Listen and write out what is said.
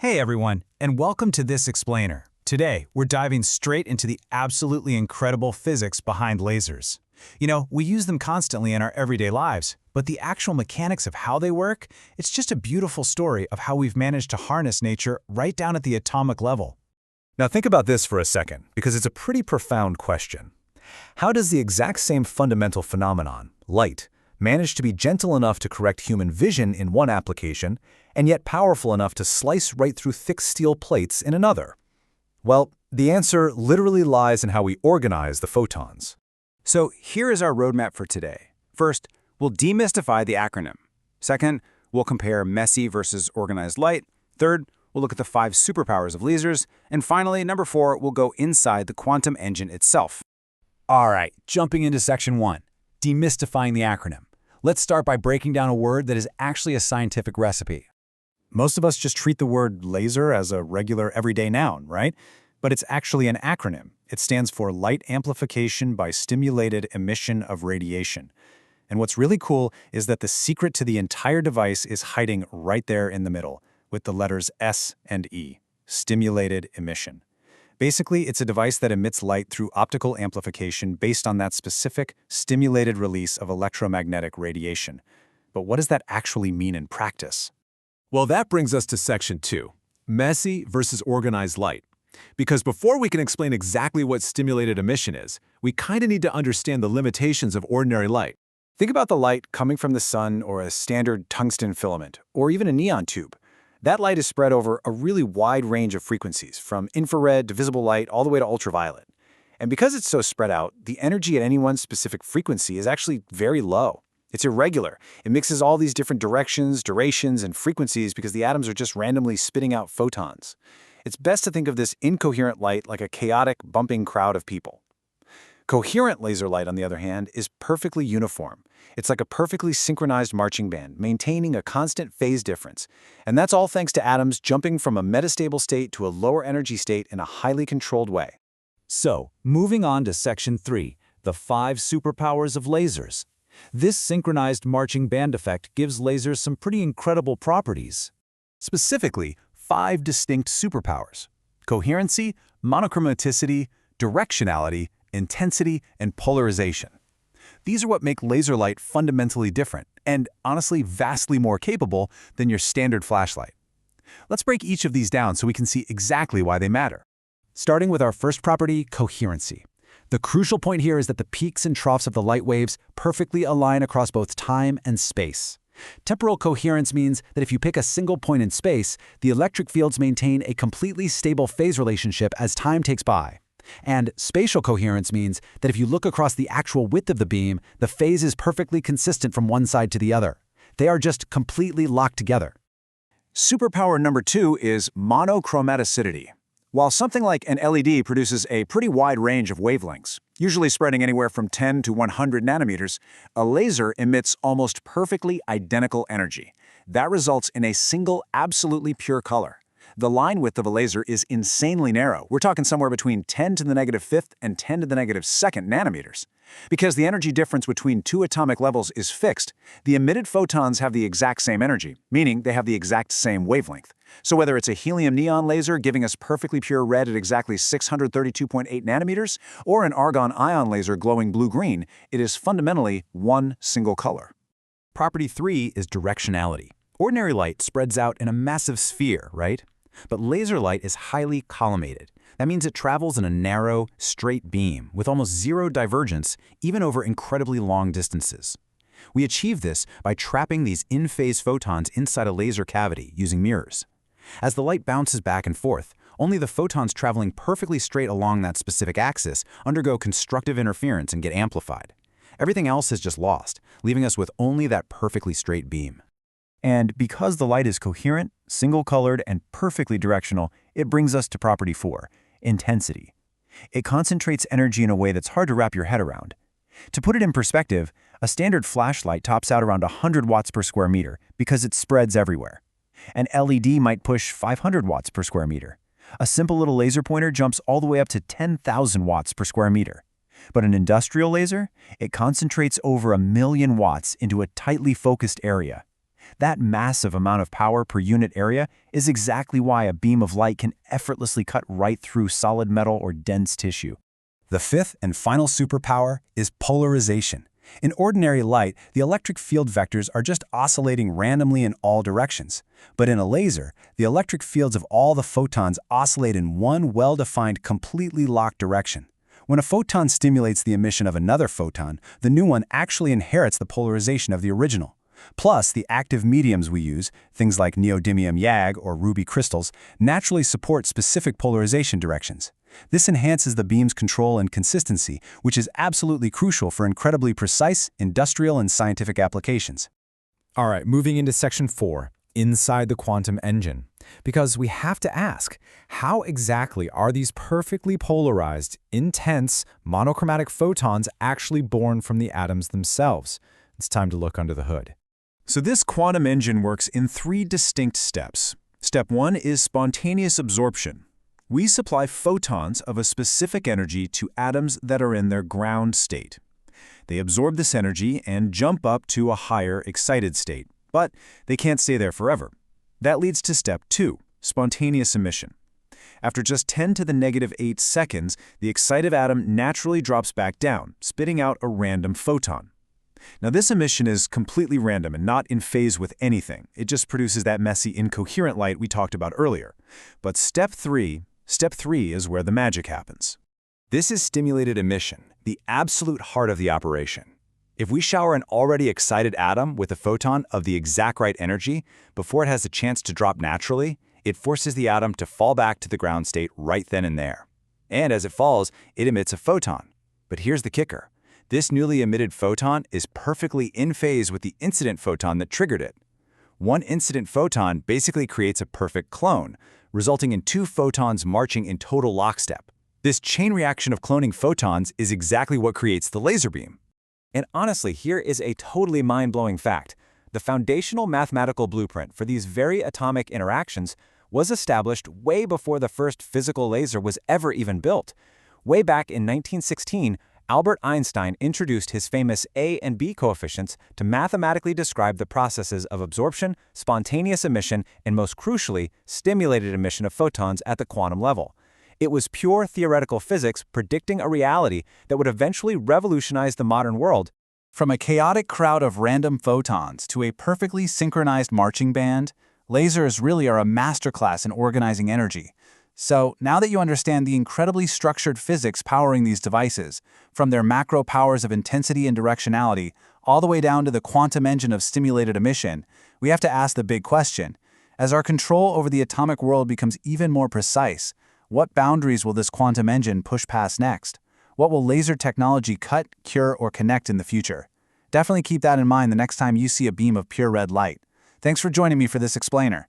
Hey everyone, and welcome to This Explainer. Today, we're diving straight into the absolutely incredible physics behind lasers. We use them constantly in our everyday lives, but the actual mechanics of how they work, it's just a beautiful story of how we've managed to harness nature right down at the atomic level. Now think about this for a second, because it's a pretty profound question. How does the exact same fundamental phenomenon, light, manage to be gentle enough to correct human vision in one application, and yet powerful enough to slice right through thick steel plates in another? Well, the answer literally lies in how we organize the photons. So here is our roadmap for today. First, we'll demystify the acronym. Second, we'll compare messy versus organized light. Third, we'll look at the 5 superpowers of lasers. And finally, number 4, we'll go inside the quantum engine itself. All right, jumping into section 1, demystifying the acronym. Let's start by breaking down a word that is actually a scientific recipe. Most of us just treat the word laser as a regular everyday noun, right? But it's actually an acronym. It stands for Light Amplification by Stimulated Emission of Radiation. And what's really cool is that the secret to the entire device is hiding right there in the middle, with the letters S and E, stimulated emission. Basically, it's a device that emits light through optical amplification based on that specific, stimulated release of electromagnetic radiation. But what does that actually mean in practice? Well, that brings us to section 2, messy versus organized light. Because before we can explain exactly what stimulated emission is, we kind of need to understand the limitations of ordinary light. Think about the light coming from the sun or a standard tungsten filament, or even a neon tube. That light is spread over a really wide range of frequencies, from infrared to visible light all the way to ultraviolet. And because it's so spread out, the energy at any one specific frequency is actually very low. It's irregular. It mixes all these different directions, durations, and frequencies because the atoms are just randomly spitting out photons. It's best to think of this incoherent light like a chaotic, bumping crowd of people. Coherent laser light, on the other hand, is perfectly uniform. It's like a perfectly synchronized marching band, maintaining a constant phase difference. And that's all thanks to atoms jumping from a metastable state to a lower energy state in a highly controlled way. So, moving on to section 3, the 5 superpowers of lasers. This synchronized marching band effect gives lasers some pretty incredible properties. Specifically, 5 distinct superpowers: coherency, monochromaticity, directionality, intensity, and polarization. These are what make laser light fundamentally different and, honestly, vastly more capable than your standard flashlight. Let's break each of these down so we can see exactly why they matter. Starting with our first property, coherency. The crucial point here is that the peaks and troughs of the light waves perfectly align across both time and space. Temporal coherence means that if you pick a single point in space, the electric fields maintain a completely stable phase relationship as time takes by. And spatial coherence means that if you look across the actual width of the beam, the phase is perfectly consistent from one side to the other. They are just completely locked together. Superpower number 2 is monochromaticity. While something like an LED produces a pretty wide range of wavelengths, usually spreading anywhere from 10 to 100 nanometers, a laser emits almost perfectly identical energy. That results in a single, absolutely pure color. The line width of a laser is insanely narrow. We're talking somewhere between 10 to the negative 5th and 10 to the negative 2nd nanometers. Because the energy difference between 2 atomic levels is fixed, the emitted photons have the exact same energy, meaning they have the exact same wavelength. So whether it's a helium neon laser giving us perfectly pure red at exactly 632.8 nanometers, or an argon ion laser glowing blue-green, it is fundamentally one single color. Property 3 is directionality. Ordinary light spreads out in a massive sphere, right? But laser light is highly collimated. That means it travels in a narrow, straight beam with almost zero divergence, even over incredibly long distances. We achieve this by trapping these in-phase photons inside a laser cavity using mirrors. As the light bounces back and forth, only the photons traveling perfectly straight along that specific axis undergo constructive interference and get amplified. Everything else is just lost, leaving us with only that perfectly straight beam. And because the light is coherent, single-colored, and perfectly directional, it brings us to property 4, intensity. It concentrates energy in a way that's hard to wrap your head around. To put it in perspective, a standard flashlight tops out around 100 watts per square meter because it spreads everywhere. An LED might push 500 watts per square meter. A simple little laser pointer jumps all the way up to 10,000 watts per square meter. But an industrial laser, it concentrates over 1,000,000 watts into a tightly focused area. That massive amount of power per unit area is exactly why a beam of light can effortlessly cut right through solid metal or dense tissue. The fifth and final superpower is polarization. In ordinary light, the electric field vectors are just oscillating randomly in all directions. But in a laser, the electric fields of all the photons oscillate in one well-defined, completely locked direction. When a photon stimulates the emission of another photon, the new one actually inherits the polarization of the original. Plus, the active mediums we use, things like neodymium YAG or ruby crystals, naturally support specific polarization directions. This enhances the beam's control and consistency, which is absolutely crucial for incredibly precise industrial and scientific applications. All right, moving into section 4, inside the quantum engine. Because we have to ask, how exactly are these perfectly polarized, intense, monochromatic photons actually born from the atoms themselves? It's time to look under the hood. So this quantum engine works in 3 distinct steps. Step 1 is spontaneous absorption. We supply photons of a specific energy to atoms that are in their ground state. They absorb this energy and jump up to a higher excited state, but they can't stay there forever. That leads to step 2, spontaneous emission. After just 10 to the negative 8 seconds, the excited atom naturally drops back down, spitting out a random photon. Now this emission is completely random and not in phase with anything. It just produces that messy, incoherent light we talked about earlier. But Step 3 is where the magic happens. This is stimulated emission, the absolute heart of the operation. If we shower an already excited atom with a photon of the exact right energy, before it has a chance to drop naturally, it forces the atom to fall back to the ground state right then and there. And as it falls, it emits a photon. But here's the kicker. This newly emitted photon is perfectly in phase with the incident photon that triggered it. One incident photon basically creates a perfect clone, resulting in 2 photons marching in total lockstep. This chain reaction of cloning photons is exactly what creates the laser beam. And honestly, here is a totally mind-blowing fact. The foundational mathematical blueprint for these very atomic interactions was established way before the first physical laser was ever even built. Way back in 1916, Albert Einstein introduced his famous A and B coefficients to mathematically describe the processes of absorption, spontaneous emission, and most crucially, stimulated emission of photons at the quantum level. It was pure theoretical physics predicting a reality that would eventually revolutionize the modern world. From a chaotic crowd of random photons to a perfectly synchronized marching band, lasers really are a masterclass in organizing energy. So, now that you understand the incredibly structured physics powering these devices, from their macro powers of intensity and directionality, all the way down to the quantum engine of stimulated emission, we have to ask the big question. As our control over the atomic world becomes even more precise, what boundaries will this quantum engine push past next? What will laser technology cut, cure, or connect in the future? Definitely keep that in mind the next time you see a beam of pure red light. Thanks for joining me for this explainer.